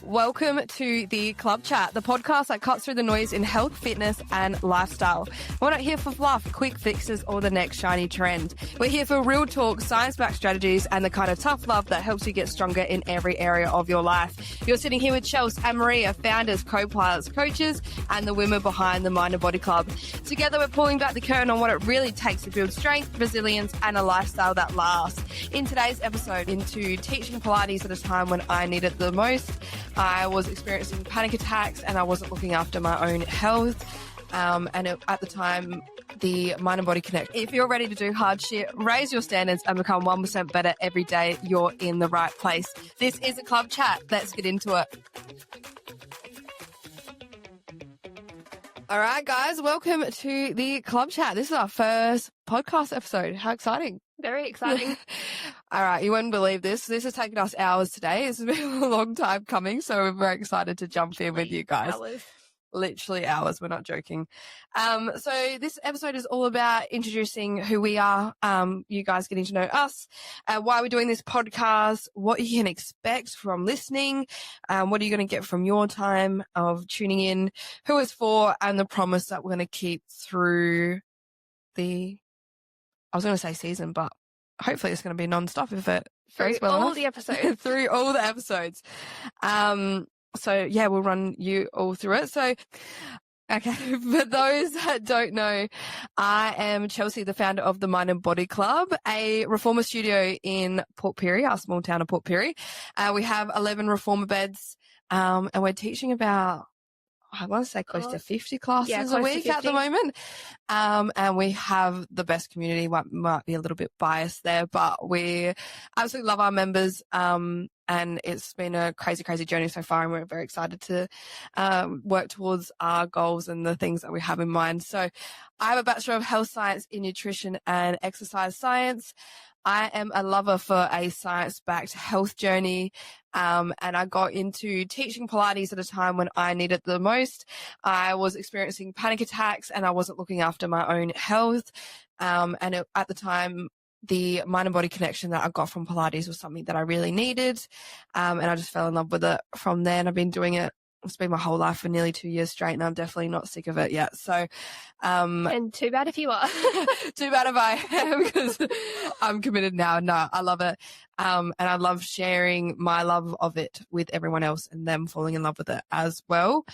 Welcome to the Club Chat, the podcast that cuts through the noise in health, fitness, and lifestyle. We're not here for fluff, quick fixes, or the next shiny trend. We're here for real talk, science-backed strategies, and the kind of tough love that helps you get stronger in every area of your life. You're sitting here with Chelsea and Maria, founders, co-pilots, coaches, and the women behind the Mind and Body Club. Together, we're pulling back the curtain on what it really takes to build strength, resilience, and a lifestyle that lasts. In today's episode, into teaching Pilates at a time when I need it the most. I was experiencing panic attacks and I wasn't looking after my own health. At the time, the Mind and Body Connect. If you're ready to do hard shit, raise your standards and become 1% better every day, you're in the right place. This is a Club Chat. Let's get into it. All right, guys, welcome to the Club Chat. This is our first podcast episode. How exciting. Very exciting. All right, you wouldn't believe this. This has taken us hours today. This has been a long time coming, so we're very excited to jump in with you guys. Literally hours. We're not joking. So this episode is all about introducing who we are, you guys getting to know us, why we're doing this podcast, what you can expect from listening, what are you going to get from your time of tuning in, who it's for, and the promise that we're going to keep through I was going to say season, but hopefully it's going to be non-stop if it goes well enough. The episodes. Through all the episodes. So yeah, we'll run you all through it. So, okay, for those that don't know, I am Chelsea, the founder of the Mind and Body Club, a reformer studio in Port Pirie, our small town of Port Pirie. We have 11 reformer beds, and we're teaching about, I want to say close to 50 classes a week at the moment. And we have the best community. Might be a little bit biased there, but we absolutely love our members. And it's been a crazy, crazy journey so far. And we're very excited to work towards our goals and the things that we have in mind. So I have a Bachelor of Health Science in Nutrition and Exercise Science. I am a lover for a science-backed health journey, and I got into teaching Pilates at a time when I needed it the most. I was experiencing panic attacks and I wasn't looking after my own health. At the time, the Mind and Body connection that I got from Pilates was something that I really needed, and I just fell in love with it from there, and I've been doing it. It's been my whole life for nearly 2 years straight, and I'm definitely not sick of it yet. So, and too bad if you are. Too bad if I am, because I'm committed now. No, I love it. And I love sharing my love of it with everyone else and them falling in love with it as well.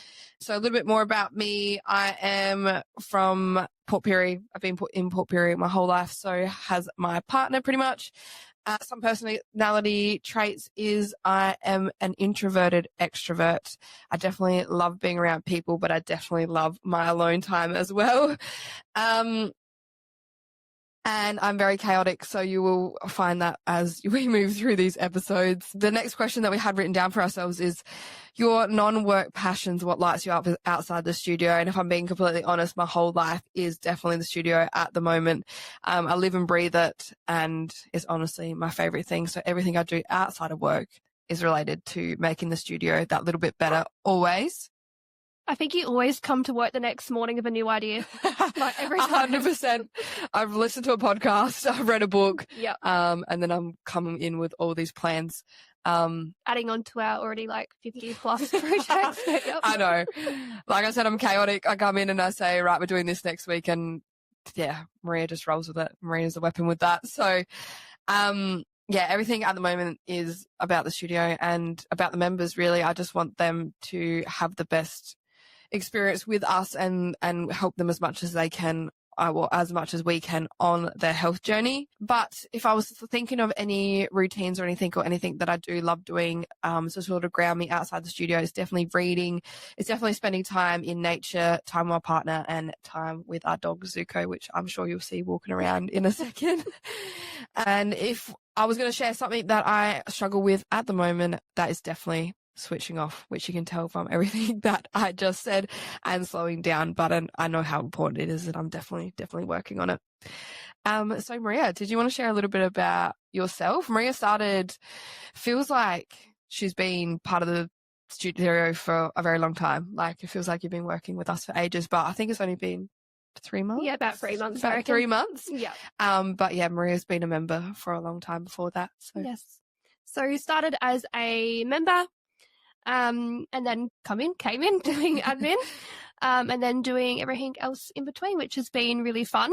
So a little bit more about me. I am from Port Pirie. I've been in Port Pirie my whole life. So has my partner pretty much. Some personality traits is I am an introverted extrovert. I definitely love being around people, but I definitely love my alone time as well. And I'm very chaotic, so you will find that as we move through these episodes. The next question that we had written down for ourselves is your non-work passions, what lights you up outside the studio. And if I'm being completely honest, my whole life is definitely the studio at the moment. I live and breathe it, and it's honestly my favorite thing. So everything I do outside of work is related to making the studio that little bit better always. I think you always come to work the next morning with a new idea. Like every time. 100%. I've listened to a podcast, I've read a book, yep. And then I'm coming in with all these plans. Adding on to our already 50 plus projects. Yep. I know. Like I said, I'm chaotic. I come in and I say, right, we're doing this next week. And yeah, Maria just rolls with it. Maria's the weapon with that. So, yeah, everything at the moment is about the studio and about the members, really. I just want them to have the best experience with us and help them as much as they can, as much as we can on their health journey. But if I was thinking of any routines or anything that I do love doing, to sort of ground me outside the studio, it's definitely reading. It's definitely spending time in nature, time with my partner, and time with our dog Zuko, which I'm sure you'll see walking around in a second. And if I was going to share something that I struggle with at the moment, that is definitely switching off, which you can tell from everything that I just said, and slowing down. But I know how important it is, and I'm definitely working on it. So Maria, did you want to share a little bit about yourself? Maria feels like she's been part of the studio for a very long time. Like, it feels like you've been working with us for ages, but I think it's only been 3 months. Yeah, about 3 months. About 3 months. Yeah. But yeah, Maria's been a member for a long time before that. So. Yes. So you started as a member, and then came in doing admin, and then doing everything else in between, which has been really fun.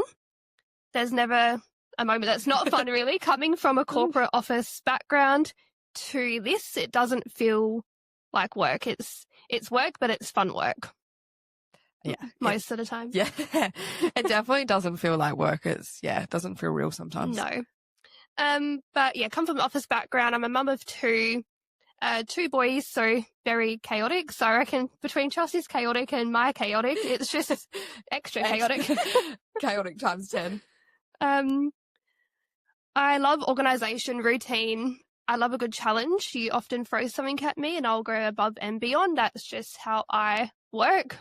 There's never a moment that's not fun, really. Coming from a corporate office background to this, it doesn't feel like work. It's work, but it's fun work. Yeah. Most of the time. Yeah. It definitely doesn't feel like work. It doesn't feel real sometimes. No. But yeah, come from an office background. I'm a mum of two boys, so very chaotic. So I reckon between Chelsea's chaotic and my chaotic, it's just extra chaotic. Chaotic times 10. I love organisation, routine. I love a good challenge. You often throw something at me and I'll go above and beyond. That's just how I work,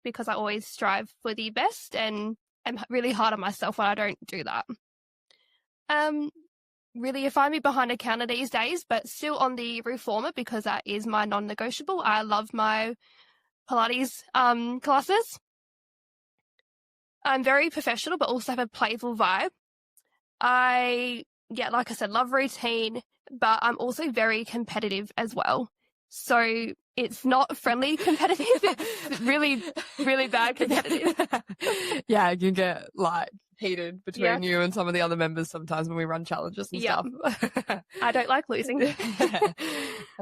because I always strive for the best and am really hard on myself when I don't do that. Really, you find me behind a counter these days, but still on the reformer, because that is my non-negotiable. I love my Pilates classes. I'm very professional, but also have a playful vibe. Like I said, love routine, but I'm also very competitive as well. So it's not friendly competitive. It's really, really bad competitive. Yeah, you can get like heated between you and some of the other members sometimes when we run challenges and stuff. I don't like losing.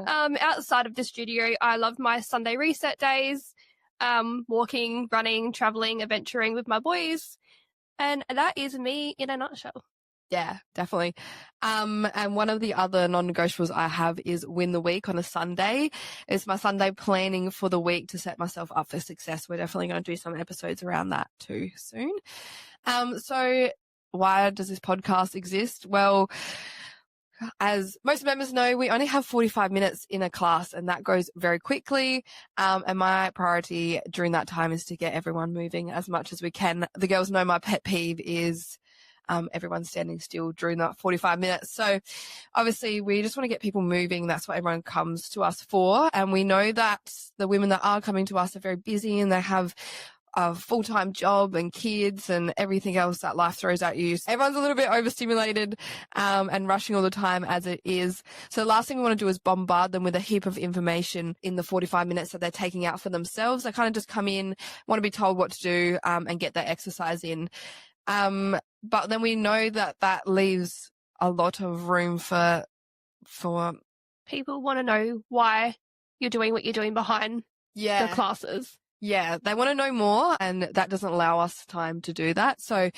Outside of the studio, I love my Sunday reset days, walking, running, traveling, adventuring with my boys. And that is me in a nutshell. Yeah, definitely. And one of the other non-negotiables I have is win the week on a Sunday. It's my Sunday planning for the week to set myself up for success. We're definitely going to do some episodes around that too soon. So why does this podcast exist? Well, as most members know, we only have 45 minutes in a class and that goes very quickly. And my priority during that time is to get everyone moving as much as we can. The girls know my pet peeve is everyone standing still during that 45 minutes. So obviously we just want to get people moving. That's what everyone comes to us for. And we know that the women that are coming to us are very busy and they have a full-time job and kids and everything else that life throws at you. So everyone's a little bit overstimulated and rushing all the time as it is. So the last thing we want to do is bombard them with a heap of information in the 45 minutes that they're taking out for themselves. They kind of just come in, want to be told what to do and get their exercise in. But then we know that leaves a lot of room for people want to know why you're doing what you're doing behind the classes. Yeah, they want to know more, and that doesn't allow us time to do that. So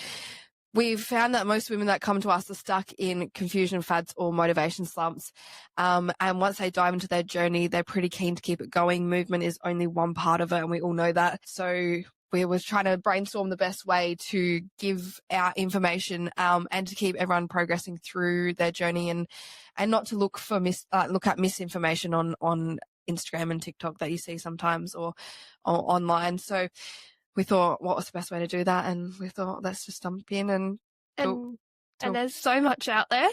we've found that most women that come to us are stuck in confusion fads or motivation slumps. And once they dive into their journey, they're pretty keen to keep it going. Movement is only one part of it, and we all know that. So we were trying to brainstorm the best way to give out information and to keep everyone progressing through their journey and not to look at misinformation on Instagram and TikTok that you see sometimes or online. So we thought, what was the best way to do that? And we thought, let's just jump in and there's so much out there.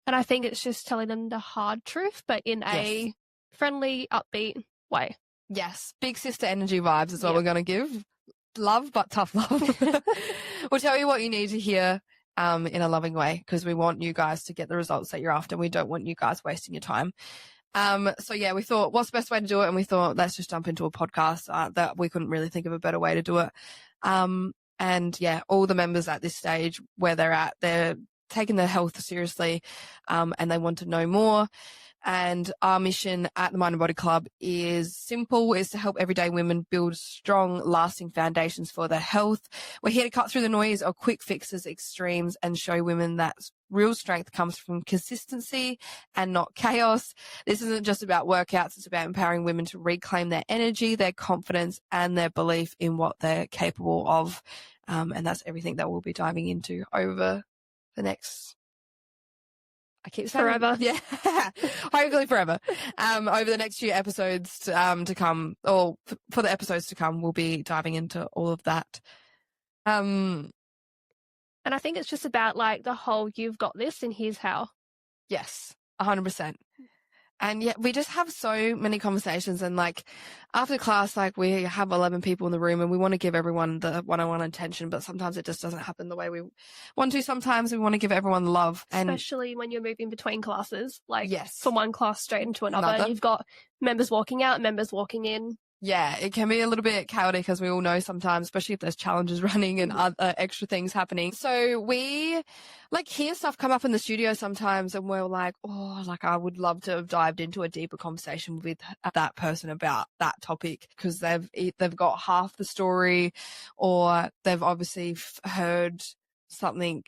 And I think it's just telling them the hard truth, but in a friendly, upbeat way. Yes. Big sister energy vibes is what we're going to give. Love, but tough love. We'll tell you what you need to hear in a loving way, because we want you guys to get the results that you're after. We don't want you guys wasting your time. So yeah, we thought, what's the best way to do it? And we thought, let's just jump into a podcast that we couldn't really think of a better way to do it. And yeah, all the members at this stage where they're at, they're taking their health seriously, and they want to know more. And our mission at the Mind and Body Club is simple, is to help everyday women build strong, lasting foundations for their health. We're here to cut through the noise of quick fixes, extremes, and show women that real strength comes from consistency and not chaos. This isn't just about workouts. It's about empowering women to reclaim their energy, their confidence, and their belief in what they're capable of. And that's everything that we'll be diving into over the next... I keep saying forever. Yeah. Hopefully forever. Over the next few episodes to come, or for the episodes to come, we'll be diving into all of that. And I think it's just about like the whole, you've got this and here's how. Yes, 100%. And yeah, we just have so many conversations, and like after class, like we have 11 people in the room and we want to give everyone the one-on-one attention, but sometimes it just doesn't happen the way we want to. Sometimes we want to give everyone love. And especially when you're moving between classes, like yes, from one class straight into another. And you've got members walking out, members walking in. Yeah, it can be a little bit chaotic, as we all know sometimes, especially if there's challenges running and other extra things happening. So we like hear stuff come up in the studio sometimes and we're like, oh, like I would love to have dived into a deeper conversation with that person about that topic, because they've got half the story, or they've obviously heard something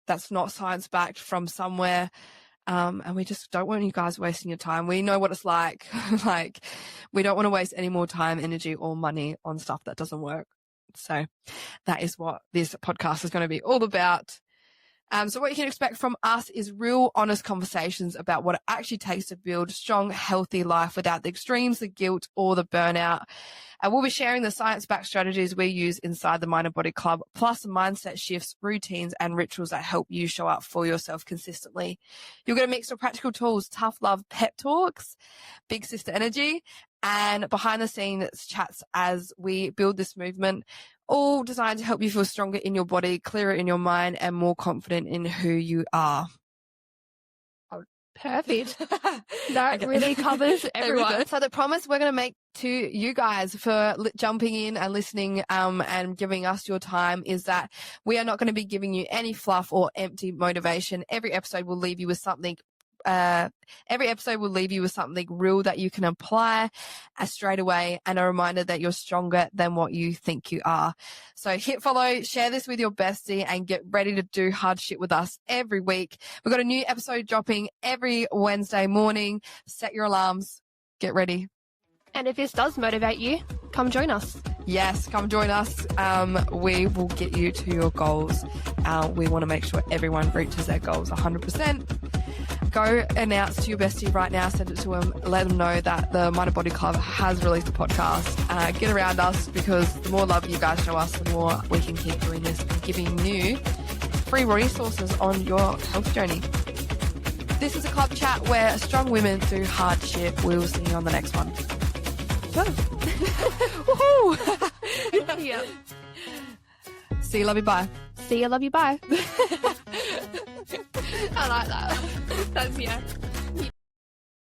that's not science backed from somewhere. And we just don't want you guys wasting your time. We know what it's like. Like, we don't want to waste any more time, energy, or money on stuff that doesn't work. So that is what this podcast is going to be all about. So what you can expect from us is real, honest conversations about what it actually takes to build a strong, healthy life without the extremes, the guilt, or the burnout. And we'll be sharing the science-backed strategies we use inside the Mind and Body Club, plus mindset shifts, routines, and rituals that help you show up for yourself consistently. You'll get a mix of practical tools, tough love pep talks, big sister energy, and behind-the-scenes chats as we build this movement, all designed to help you feel stronger in your body, clearer in your mind, and more confident in who you are. Perfect. That really covers everyone. So the promise we're going to make to you guys for jumping in and listening and giving us your time is that we are not going to be giving you any fluff or empty motivation. Every episode will leave you with something real that you can apply straight away, and a reminder that you're stronger than what you think you are. So hit follow, share this with your bestie, and get ready to do hard shit with us every week. We've got a new episode dropping every Wednesday morning. Set your alarms. Get ready. And if this does motivate you, come join us. Yes, come join us. We will get you to your goals. We want to make sure everyone reaches their goals 100%. Go announce to your bestie right now, send it to them, let them know that the Mind and Body Club has released a podcast. Get around us, because the more love you guys show us, the more we can keep doing this and giving you free resources on your health journey. This is a club chat where strong women do hard shit. We will see you on the next one. Woohoo! Yeah. See you, love you, bye. See you, love you, bye. I like that. That's, yeah.